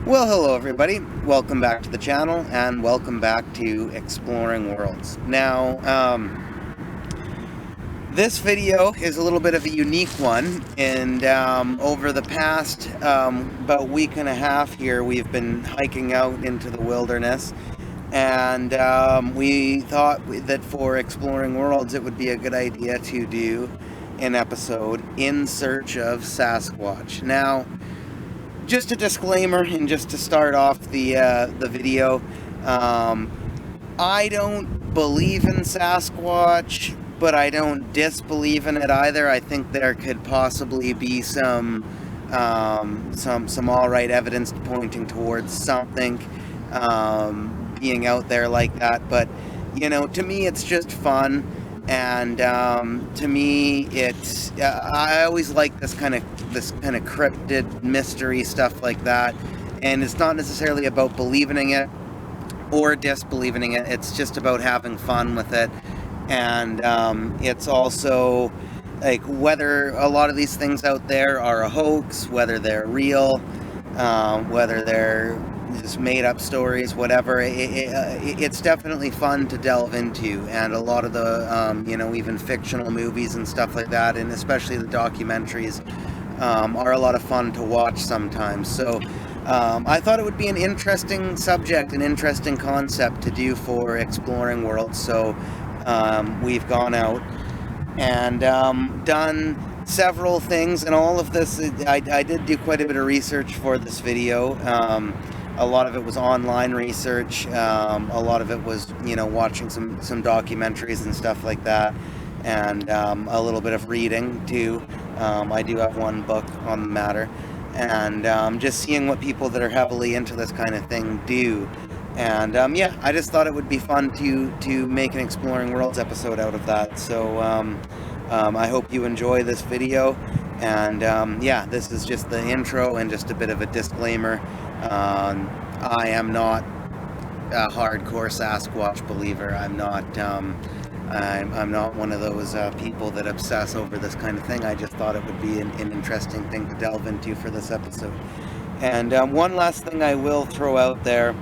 Well, hello everybody. Welcome back to the channel and welcome back to Exploring Worlds. Now, this video is a little bit of a unique one, and over the past about week and a half here, we've been hiking out into the wilderness, and we thought that for Exploring Worlds it would be a good idea to do an episode in search of Sasquatch. Now, just a disclaimer, and just to start off the video, I don't believe in Sasquatch, but I don't disbelieve in it either. I think there could possibly be some all right evidence pointing towards something being out there like that. But you know, to me, it's just fun. And to me, it's I always like this kind of cryptid mystery stuff like that, and it's not necessarily about believing in it or disbelieving it. It's just about having fun with it, and it's also like whether a lot of these things out there are a hoax, whether they're real, whether they're just made up stories, whatever. It's definitely fun to delve into, and a lot of the you know, even fictional movies and stuff like that, and especially the documentaries, are a lot of fun to watch sometimes. So I thought it would be an interesting subject, an interesting concept to do for Exploring Worlds. So we've gone out and done several things, and all of this, I did do quite a bit of research for this video. A lot of it was online research. A lot of it was, you know, watching some documentaries and stuff like that, and a little bit of reading too. I do have one book on the matter, and just seeing what people that are heavily into this kind of thing do. And yeah, I just thought it would be fun to make an Exploring Worlds episode out of that. So I hope you enjoy this video. And yeah, this is just the intro and just a bit of a disclaimer. I am not a hardcore Sasquatch believer. I'm not one of those people that obsess over this kind of thing. I just thought it would be an interesting thing to delve into for this episode. And one last thing I will throw out there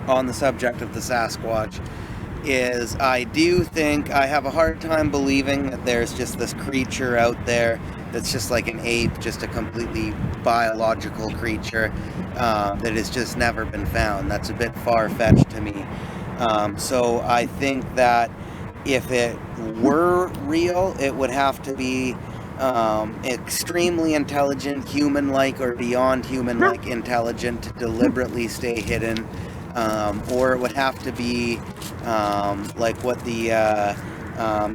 on the subject of the Sasquatch is I do think I have a hard time believing that there's just this creature out there that's just like an ape, just a completely biological creature that has just never been found. That's a bit far-fetched to me. So I think that if it were real, it would have to be extremely intelligent, human-like or beyond human-like intelligent to deliberately stay hidden. Or it would have to be like what the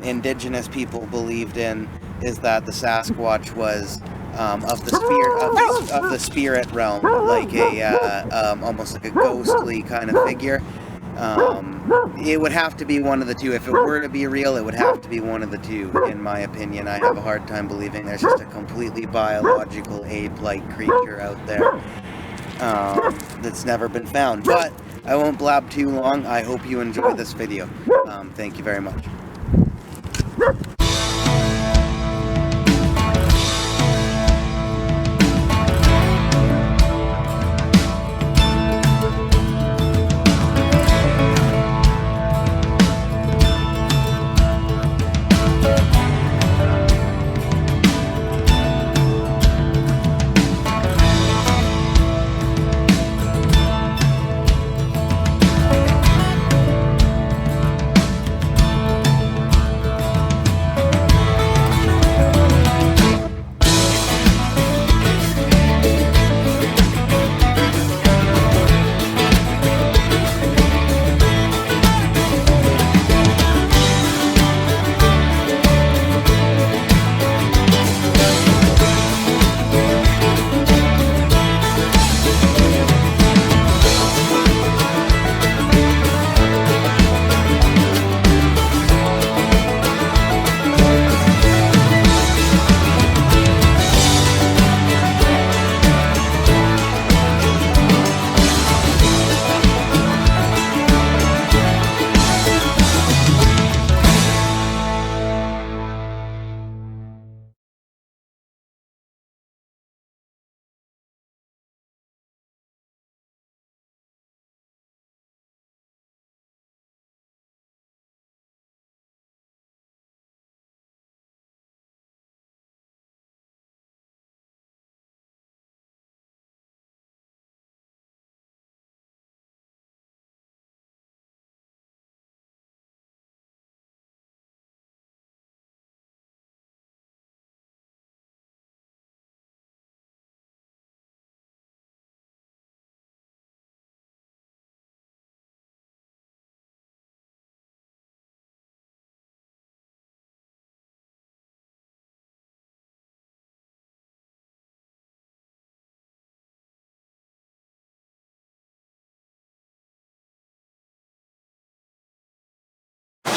indigenous people believed in, is that the Sasquatch was of the spirit realm, like a almost like a ghostly kind of figure. It would have to be one of the two. If it were to be real, it would have to be one of the two, in my opinion. I have a hard time believing there's just a completely biological ape-like creature out there that's never been found. But I won't blab too long. I hope you enjoy this video. Thank you very much.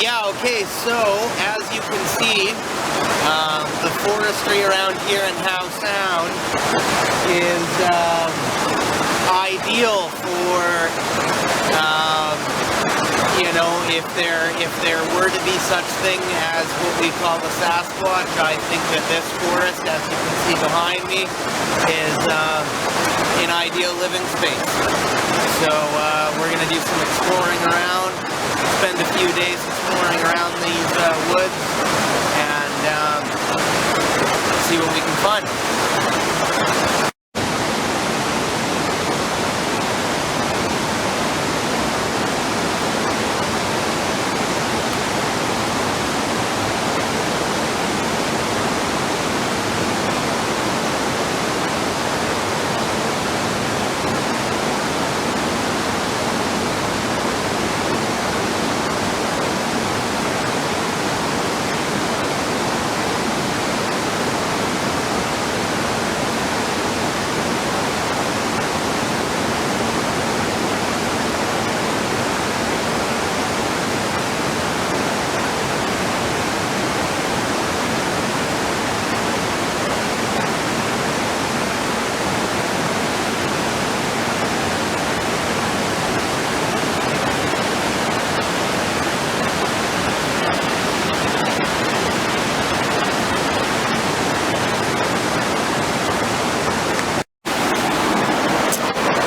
Yeah, okay, so as you can see, the forestry around here in Howe Sound is ideal for, you know, if there were to be such thing as what we call the Sasquatch. I think that this forest, as you can see behind me, is an ideal living space. So we're going to do some exploring around, spend a few days exploring around these woods, and see what we can find.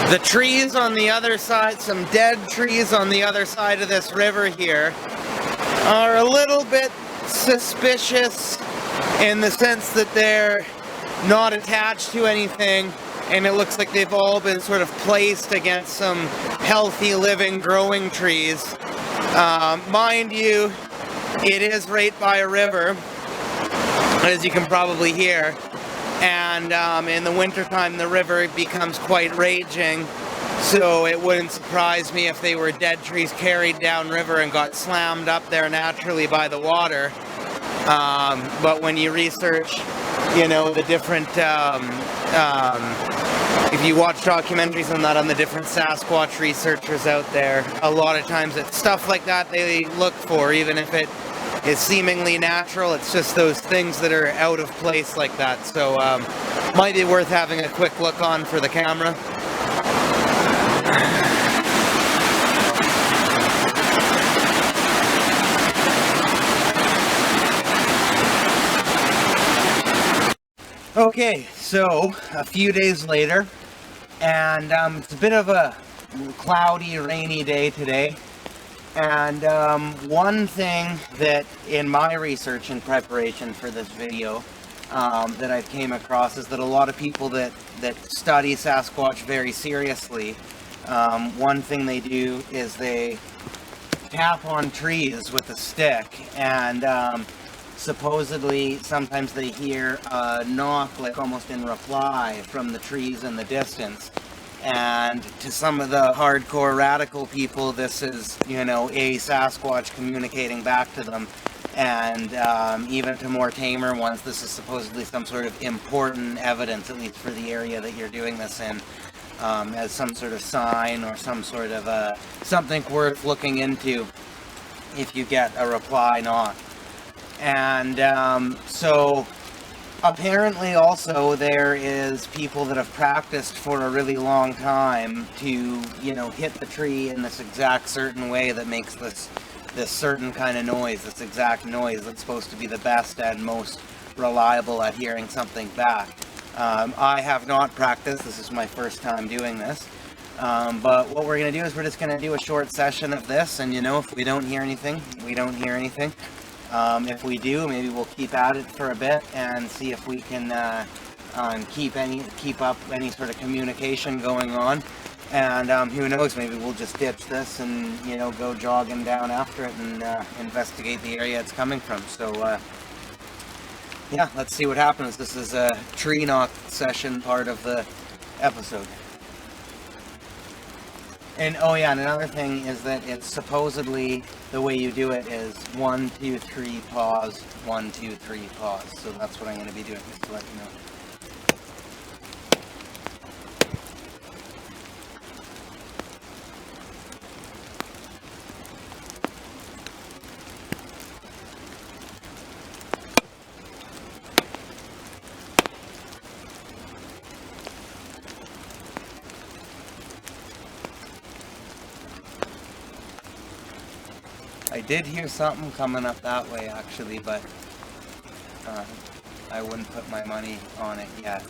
The trees on the other side, some dead trees on the other side of this river here, are a little bit suspicious in the sense that they're not attached to anything, and it looks like they've all been sort of placed against some healthy living growing trees. Mind you, it is right by a river, as you can probably hear. And in the wintertime the river becomes quite raging, so it wouldn't surprise me if they were dead trees carried downriver and got slammed up there naturally by the water. But when you research, you know, the different, if you watch documentaries on that, on the different Sasquatch researchers out there, a lot of times it's stuff like that they look for, even if it is seemingly natural. It's just those things that are out of place like that. So might be worth having a quick look on for the camera. Okay, so a few days later, and it's a bit of a cloudy, rainy day today. And one thing that in my research and preparation for this video that I've came across is that a lot of people that study Sasquatch very seriously, one thing they do is they tap on trees with a stick, and supposedly sometimes they hear a knock, like almost in reply, from the trees in the distance. And to some of the hardcore radical people, this is, you know, a Sasquatch communicating back to them. And even to more tamer ones, this is supposedly some sort of important evidence, at least for the area that you're doing this in, as some sort of sign or some sort of something worth looking into if you get a reply knock. And so apparently also there is people that have practiced for a really long time to, you know, hit the tree in this exact certain way that makes this certain kind of noise, this exact noise that's supposed to be the best and most reliable at hearing something back. I have not practiced, this is my first time doing this, but what we're going to do is we're just going to do a short session of this, and you know, if we don't hear anything, we don't hear anything. If we do, maybe we'll keep at it for a bit and see if we can keep up any sort of communication going on. And who knows, maybe we'll just ditch this and, you know, go jogging down after it and investigate the area it's coming from. So yeah, let's see what happens. This is a tree knock session part of the episode. And oh yeah, and another thing is that it's supposedly the way you do it is 1, 2, 3, pause, 1, 2, 3, pause. So that's what I'm going to be doing, just to let you know. I did hear something coming up that way actually, but I wouldn't put my money on it yet.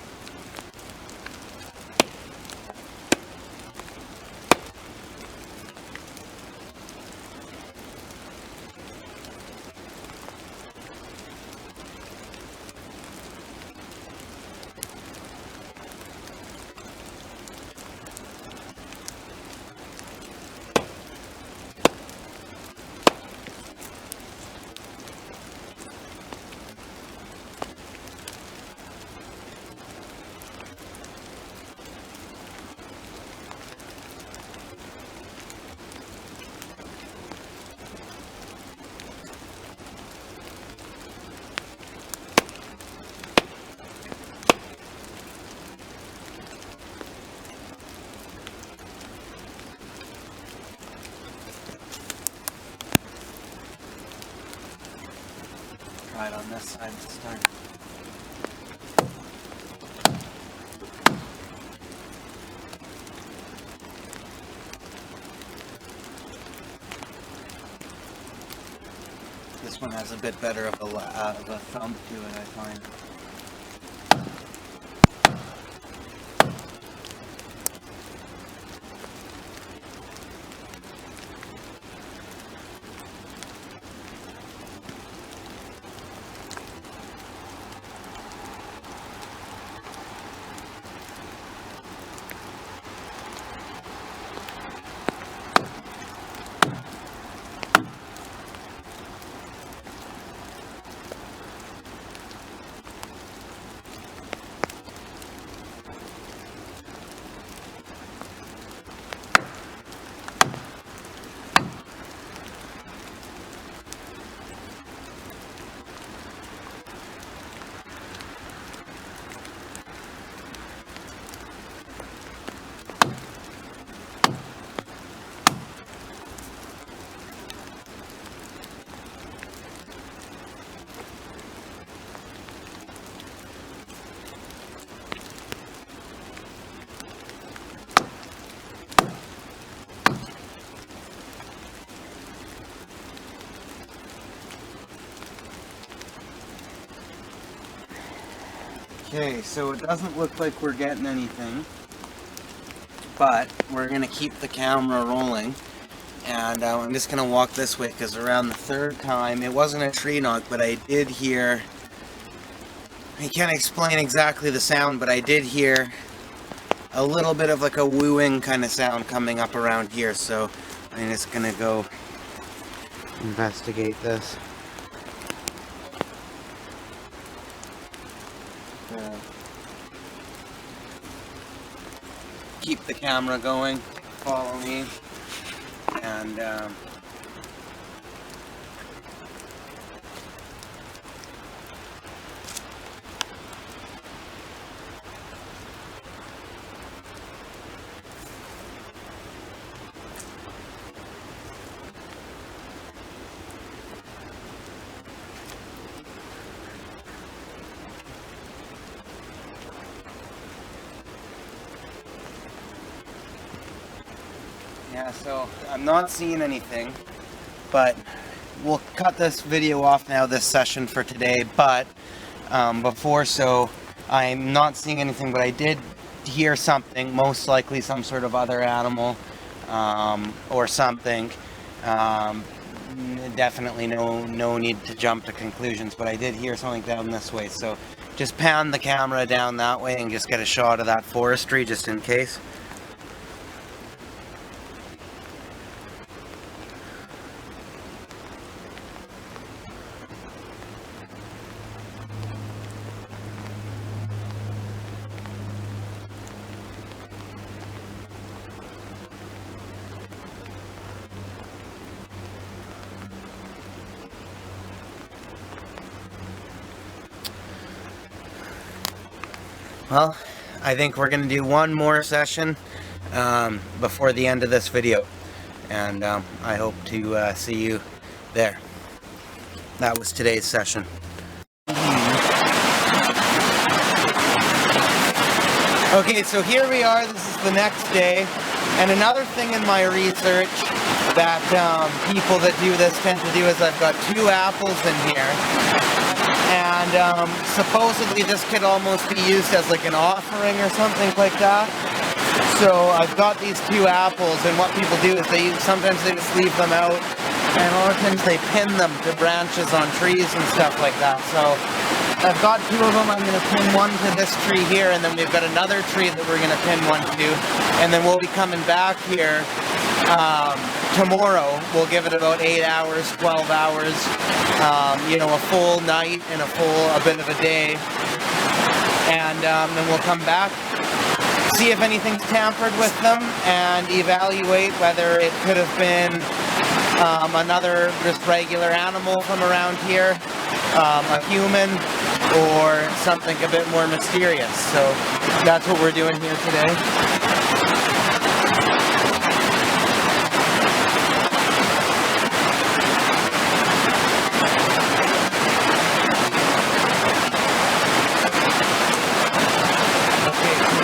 Try it on this side to start. This one has a bit better of a thump to it, I find. Okay, so it doesn't look like we're getting anything, but we're going to keep the camera rolling, and I'm just going to walk this way because around the third time, it wasn't a tree knock, but I did hear, I can't explain exactly the sound, but I did hear a little bit of like a wooing kind of sound coming up around here, so I'm just going to go investigate this. Keep the camera going, follow me, and yeah, so I'm not seeing anything, but we'll cut this video off now, this session for today, but so I'm not seeing anything, but I did hear something, most likely some sort of other animal or something. Definitely no need to jump to conclusions, but I did hear something down this way, so just pan the camera down that way and just get a shot of that forestry just in case. Well, I think we're going to do one more session before the end of this video, and I hope to see you there. That was today's session. Okay, so here we are. This is the next day, and another thing in my research that people that do this tend to do is I've got 2 apples in here, and supposedly this could almost be used as like an offering or something like that. So I've got these 2 apples, and what people do is sometimes they just leave them out, and a lot of times they pin them to branches on trees and stuff like that. So I've got 2 of them. I'm going to pin one to this tree here, and then we've got another tree that we're going to pin one to, and then we'll be coming back here tomorrow. We'll give it about 8 hours, 12 hours, you know, a full night and a bit of a day, and then we'll come back, see if anything's tampered with them, and evaluate whether it could have been another just regular animal from around here, a human, or something a bit more mysterious. So that's what we're doing here today.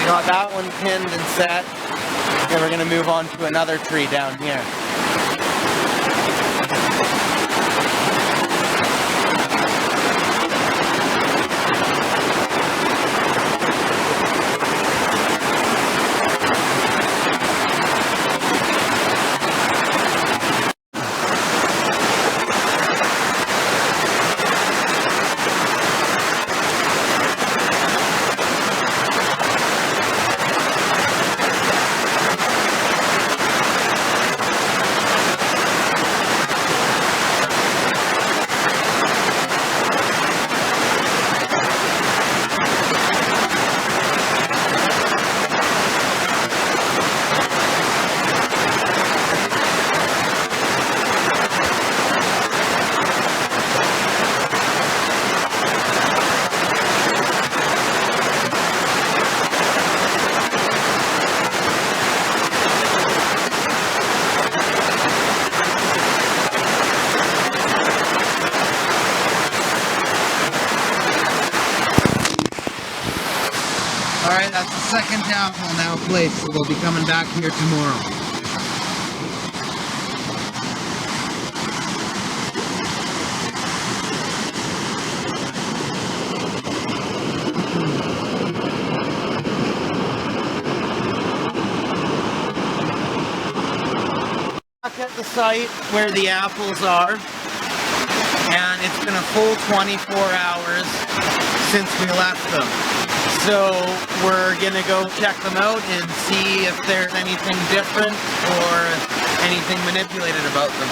Got that one pinned and set, and we're going to move on to another tree down here. Alright, that's the second apple now placed, so we'll be coming back here tomorrow. Back at the site where the apples are, and it's been a full 24 hours since we left them. So we're gonna go check them out and see if there's anything different or anything manipulated about them.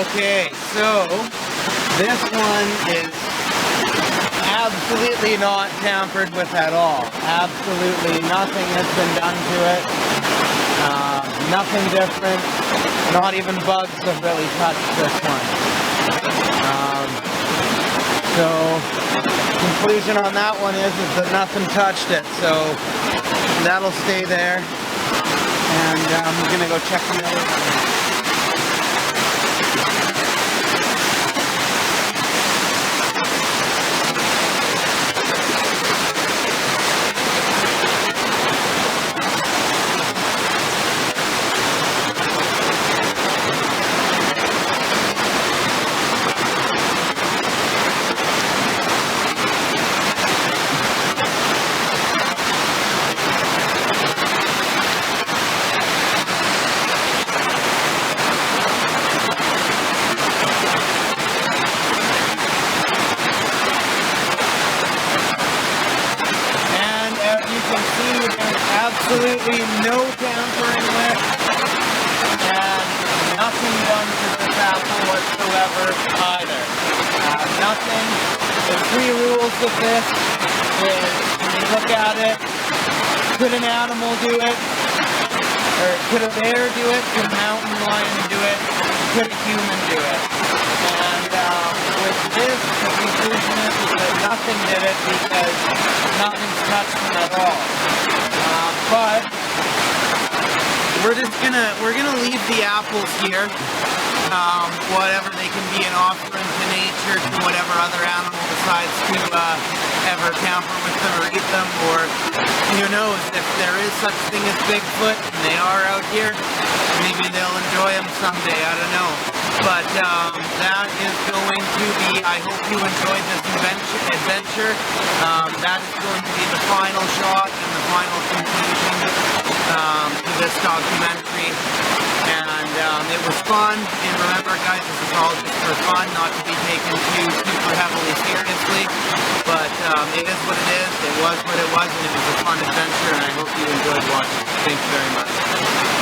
Okay, so this one is absolutely not tampered with at all. Absolutely nothing has been done to it. Nothing different. Not even bugs have really touched this one. So, conclusion on that one is that nothing touched it. So, that'll stay there. And I'm going to go check the other one. Absolutely no tampering with, and nothing done to this apple whatsoever either. Nothing. The 3 rules of this is, when you look at it, could an animal do it? Or could a bear do it? Could a mountain lion do it? Could a human do it? And with this, the conclusion is that nothing did it because nothing's touched them at all. But we're gonna leave the apples here whatever they can be an offering to nature, to whatever other animal decides to ever tamper with them or eat them, or who knows, if there is such thing as Bigfoot and they are out here, maybe they'll enjoy them someday, I don't know. But that is going to be, I hope you enjoyed this adventure. That is going to be the final shot and the final conclusion to this documentary. And it was fun, and remember guys, this is all just for fun, not to be taken too super heavily seriously, but it is what it is, it was what it was, and it was a fun adventure, and I hope you enjoyed watching. Thank you very much.